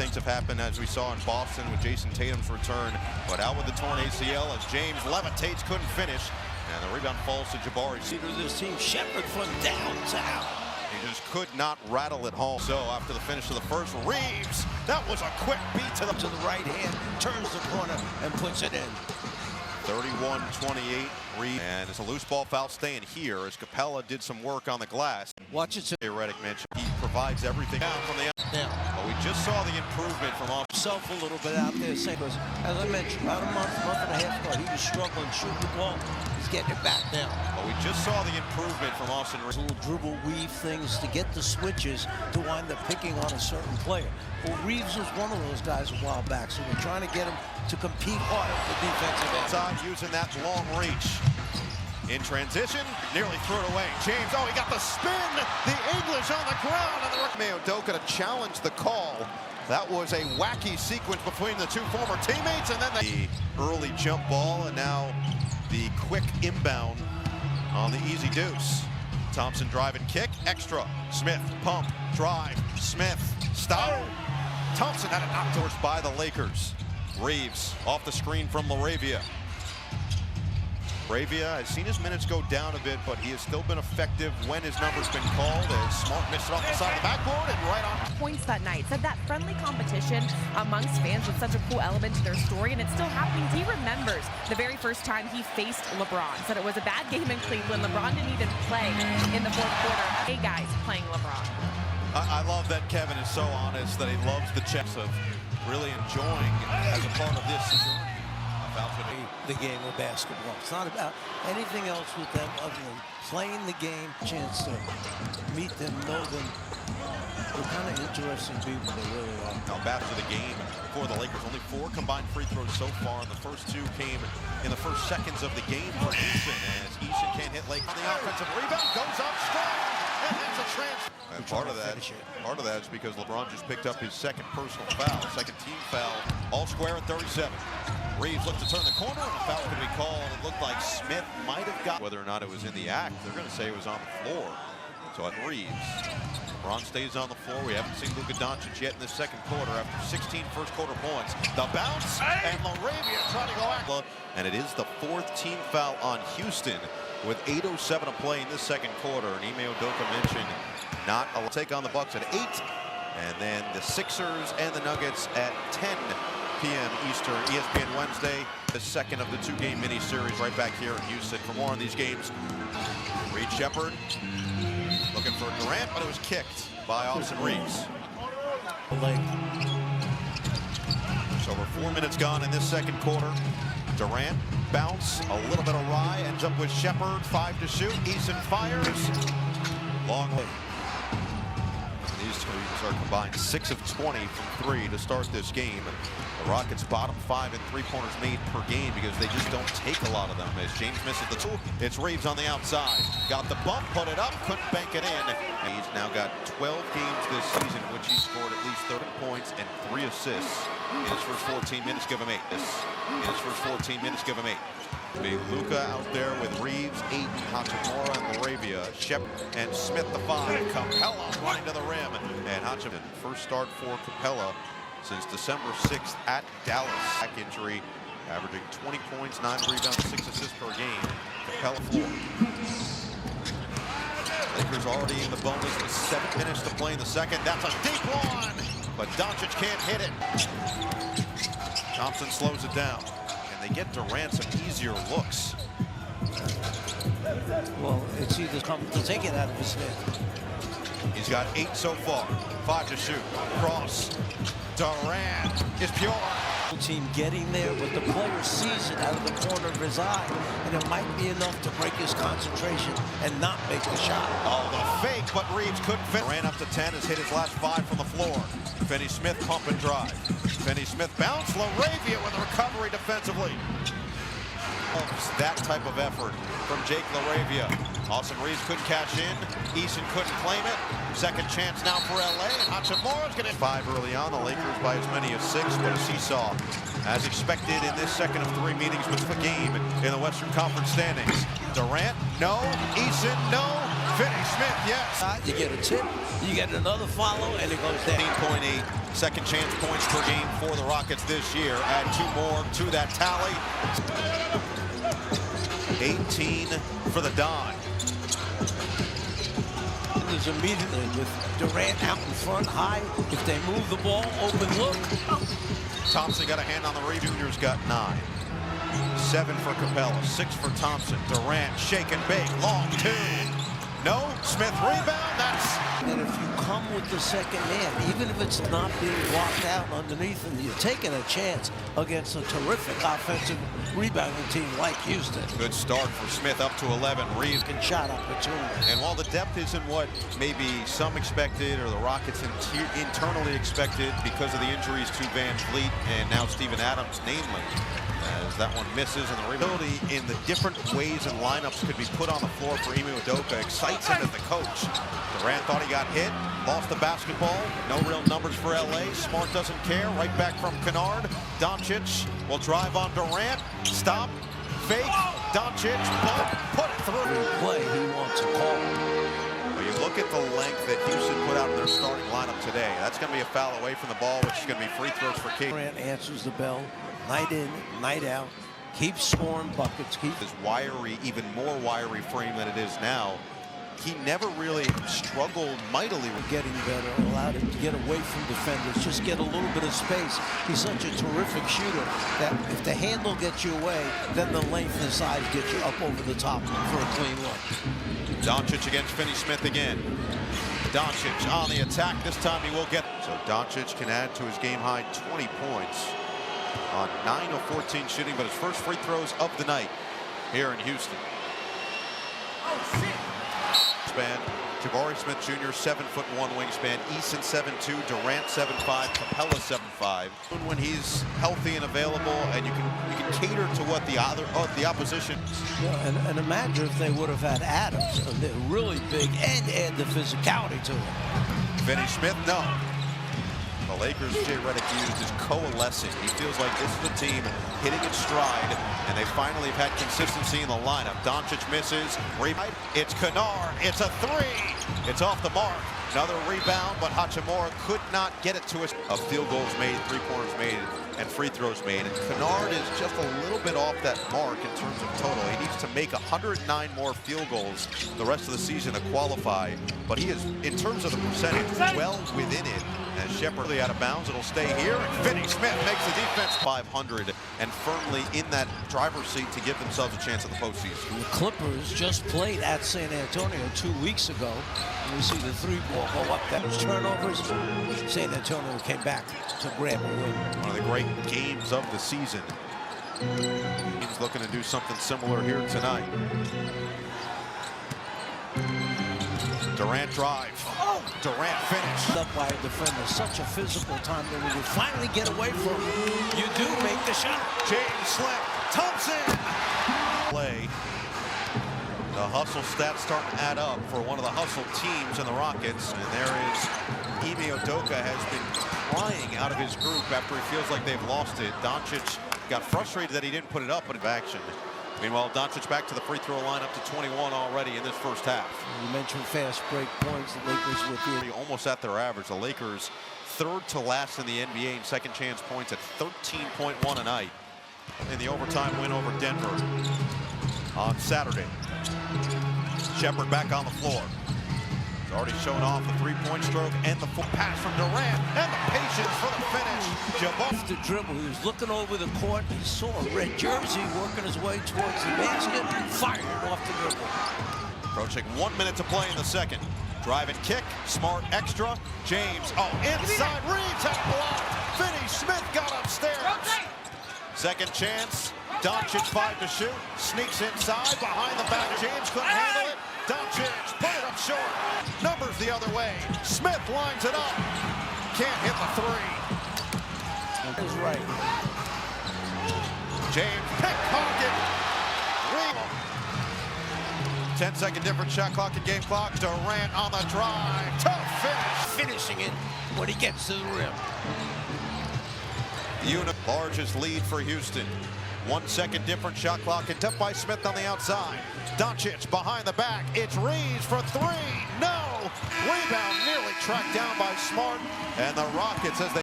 things have happened, as we saw in Boston with Jason Tatum's return, but out with the torn ACL as James levitates, couldn't finish, and the rebound falls to Jabari. Leader of this team, Shepherd from downtown. He just could not rattle it home. So after the finish of the first, Reeves, that was a quick beat to the right hand, turns the corner and puts it in. 31-28, Reeves, and it's a loose ball foul staying here as Capella did some work on the glass. Watch it. Redick mentioned he provides everything down from the Now, but we just saw the improvement from off. Himself a little bit out there. As I mentioned, about a month and a half ago, he was struggling shooting the ball. He's getting it back now. But we just saw the improvement from Austin Reeves. Little dribble weave things to get the switches to wind up picking on a certain player. Well, Reeves was one of those guys a while back, so we're trying to get him to compete harder for defensive end. Outside using that long reach. In transition, nearly threw it away. James, oh, he got the spin. The English on the ground. And the Ime Udoka to challenge the call. That was a wacky sequence between the two former teammates. And then the early jump ball, and now the quick inbound on the easy deuce. Thompson drive and kick, extra. Smith, pump, drive. Smith, stop. Thompson had it knocked towards by the Lakers. Reeves off the screen from LaRavia. LaRavia has seen his minutes go down a bit, but he has still been effective when his number's been called. As Smart missed it off the side of the backboard and right on. Points that night said that friendly competition amongst fans was such a cool element to their story, and it's still happening. He remembers the very first time he faced LeBron. Said it was a bad game in Cleveland. LeBron didn't even play in the fourth quarter. Hey guys playing LeBron. I love that Kevin is so honest that he loves the checks of really enjoying as a part of this about the game of basketball. It's not about anything else with them other than playing the game, chance to meet them, know them. They're kind of interesting people, they really are. Now back to the game for the Lakers. Only 4 combined free throws so far, and the first 2 came in the first seconds of the game for Eason. As Eason can't hit Lake on the offensive rebound, goes up strong, and that's a transfer. And part of that is because LeBron just picked up his second personal foul, second team foul, all square at 37. Reeves looked to turn the corner, and the foul could be called. It looked like Smith might have got whether or not it was in the act. They're going to say it was on the floor. So at Reeves, LeBron stays on the floor. We haven't seen Luka Doncic yet in the second quarter after 16 first quarter points. The bounce, and LaRavia trying to go back. And it is the 4th team foul on Houston with 8:07 to play in this second quarter. And Ime Udoka mentioned not a take on the Bucks at 8, and then the Sixers and the Nuggets at 10 p.m. Eastern, ESPN Wednesday, the second of the 2-game mini-series right back here in Houston. For more on these games, Reed Shepherd looking for Durant, but it was kicked by Austin Reeves. So we're 4 minutes gone in this second quarter. Durant, bounce, a little bit awry, ends up with Shepherd, 5 to shoot. Eason fires. Long way. These teams are combined 6 of 20 from 3 to start this game. The Rockets bottom 5 in 3-pointers made per game because they just don't take a lot of them. As James misses the 2, it's Reeves on the outside. Got the bump, put it up, couldn't bank it in. And he's now got 12 games this season in which he scored at least 30 points and 3 assists. In his first 14 minutes, give him 8. In his first 14 minutes, give him 8. Be Luka out there with Reeves, Ayton, Hachimura, and LaRavia. Shep and Smith the 5. Capella running to the rim. And Hachimura, first start for Capella since December 6th at Dallas. Back injury, averaging 20 points, 9 rebounds, 6 assists per game. Capella floor. Lakers already in the bonus with 7 minutes to play in the second. That's a deep one, but Doncic can't hit it. Thompson slows it down. They get Durant some easier looks. Well, it's either come to take it out of his head. He's got 8 so far. 5 to shoot. Cross. Durant is pure. Team getting there, but the player sees it out of the corner of his eye, and it might be enough to break his concentration and not make the shot. Oh, the fake, but Reeves couldn't fit. Ran up to 10, has hit his last 5 from the floor. Finney-Smith pump and drive. Finney-Smith bounce. LaRavia with a recovery defensively. That type of effort from Jake LaRavia. Austin Reeves couldn't cash in. Eason couldn't claim it. Second chance now for LA. And Hachimura's going to 5 early on. The Lakers by as many as 6, but a seesaw. As expected in this second of 3 meetings with the game in the Western Conference standings. Durant, no. Eason, no. Finney Smith, yes. You get a tip, you get another follow, and it goes down. 15.8 second chance points per game for the Rockets this year. Add 2 more to that tally. 18 for the Don. Is immediately with Durant out in front, high. If they move the ball, open look. Thompson got a hand on the rebound. Junior's got 9. 7 for Capella, 6 for Thompson. Durant, shake and bake, long 2. No, Smith rebound, that's... And if you come with the second man, even if it's not being blocked out underneath, and you're taking a chance against a terrific offensive rebounding team like Houston. Good start for Smith, up to 11. Reeves Can shot opportunity. And while the depth isn't what maybe some expected or the Rockets internally expected because of the injuries to Van Vliet and now Steven Adams, namely, as that one misses, and the ability in the different ways and lineups could be put on the floor for Ime Udoka excites him as the coach. Durant thought he got hit, lost the basketball, no real numbers for LA. Smart doesn't care, right back from Kennard. Doncic will drive on Durant, stop, fake, Doncic, put it through. Play, he wants a call. Well, you look at the length that Houston put out in their starting lineup today. That's going to be a foul away from the ball, which is going to be free throws for King. Durant answers the bell, night in, night out, keeps scoring buckets. His wiry, even more wiry frame than it is now. He never really struggled mightily with Getting better, allowed him to get away from defenders, just get a little bit of space. He's such a terrific shooter that if the handle gets you away, then the length and size get you up over the top for a clean look. Doncic against Finney Smith again. Doncic on the attack. This time he will get. So Doncic can add to his game-high 20 points on 9 of 14 shooting, but his first free throws of the night here in Houston. Span, Jabari Smith Jr. 7'1" wingspan, Eason 7'2", Durant 7'5", Capella 7'5". When he's healthy and available, and you can cater to what the opposition. Yeah, and imagine if they would have had Adams, they're really big, and add the physicality to it. Finney Smith, no. The Lakers, Jay Redick used, is coalescing. He feels like this is the team hitting its stride, and they finally have had consistency in the lineup. Doncic misses. Rebound. It's Kennard. It's a 3. It's off the mark. Another rebound, but Hachimura could not get it to us. Field goals made, 3-pointers made, and free throws made. And Kennard is just a little bit off that mark in terms of total. He needs to make 109 more field goals the rest of the season to qualify. But he is, in terms of the percentage, well within it. As Shepard out of bounds, it'll stay here. And Finney Smith makes the defense 500 and firmly in that driver's seat to give themselves a chance at the postseason. The Clippers just played at San Antonio 2 weeks ago. And we see the 3-ball go up. That was turnovers. San Antonio came back to grab a win. One of the great games of the season. He's looking to do something similar here tonight. Durant drive. Oh, Durant finish. Up by a defender, such a physical time that when you finally get away from him, you do make the shot. James Slick, Thompson. Play. The hustle stats starting to add up for one of the hustle teams in the Rockets. And there is Ime Udoka has been crying out of his group after he feels like they've lost it. Doncic got frustrated that he didn't put it up, but in action. Meanwhile, Doncic back to the free throw line, up to 21 already in this first half. You mentioned fast break points. The Lakers with you. Almost at their average. The Lakers third to last in the NBA in second chance points at 13.1 a night in the overtime win over Denver on Saturday. Shepard back on the floor. He's already shown off the three-point stroke and the full pass from Durant and the patience for the finish. Off the dribble, he was looking over the court. He saw a red jersey working his way towards the basket and fired off the dribble. Approaching 1 minute to play in the second. Drive and kick, Smart extra. James, inside, Reeves had blocked. Finney Smith got upstairs. Second chance, Doncic 5 to shoot. Sneaks inside, behind the back. James couldn't handle it. Doncic put it up short. Numbers the other way. Smith lines it up. Can't hit the 3. That is right. James pickpocket. 10-second difference, shot clock and game clock. Durant on the drive. Tough finish. Finishing it when he gets to the rim. Largest lead for Houston. 1 second different shot clock, and tough by Smith on the outside. Doncic behind the back. It's Reeves for three. No! Rebound nearly tracked down by Smart. And the Rockets, as they